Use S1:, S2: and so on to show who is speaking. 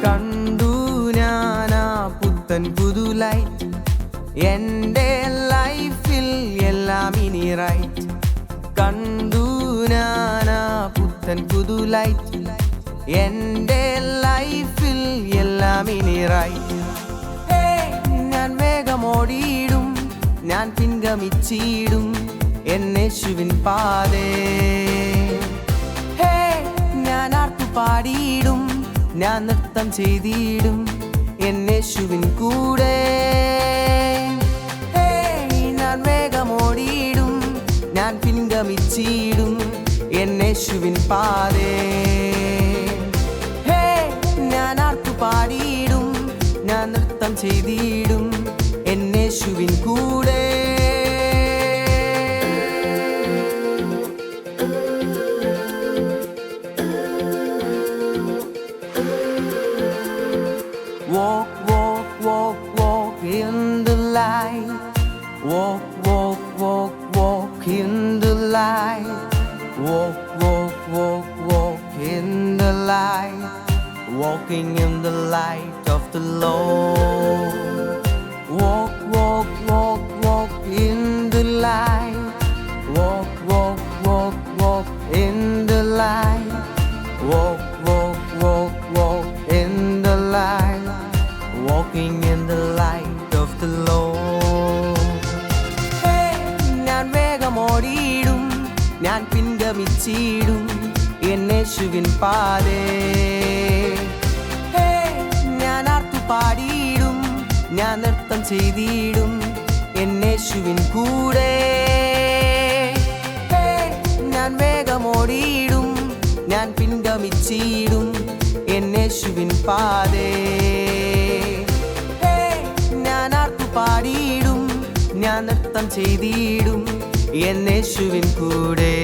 S1: കണ്ടു ഞാനാ പുത്തൻ പുതു ലൈറ്റ് എൻ്റെ ലൈഫിൽ എല്ലാം ഇനി റൈറ്റ്. കണ്ടു ഞാനാ പുത്തൻ പുതു ലൈറ്റ് എൻ്റെ ലൈഫിൽ എല്ലാം ഇനി റൈറ്റ്. ഞാൻ വേഗമോടിയിടും, ഞാൻ പിൻഗമിച്ചിടും എന്നേശുവിൻ പാതേ. ഞാൻ ആർത്തുപാടിയിടും, ഞാൻ നൃത്തം ചെയ്തിടും എന്നേശുവിൻ കൂടെ. ഞാൻ വേഗമോടിയിടും, ഞാൻ പിൻഗമിച്ചിടും എന്നേശുവിൻ പാതേ. ഞാൻ ആർത്തുപാടിയിടും, ഞാൻ നൃത്തം ചെയ്തിടും എന്നേശുവിൻ കൂടെ. Walk, walk, walk, walk in the light. Walk, walk, walk, walk in the light. Walk, walk, walk, walk in the light. Walking in the light of the Lord. Walk, walk, walk, walk in the light. Walk, walk, walk, walk in the light. Walk, walk, walk, walk in the light. Walking in the light of the Lord. ഞാൻ വേഗമോടിയിടും, ഞാൻ പിൻഗമിച്ചിടും എന്നേശുവിൻ പാതേ. ഞാൻ ആർത്തുപാടിയിടും, ഞാൻ നൃത്തം ചെയ്തിടും എന്നേശുവിൻ കൂടെ. ഞാൻ വേഗമോടിയിടും, ഞാൻ പിൻഗമിച്ചിടും എന്നേശുവിൻ പാതേ. ഞാൻ ആർത്തുപാടിയിടും, ഞാൻ നൃത്തം ചെയ്തിടും എന്നേശുവിൻ കൂടെ.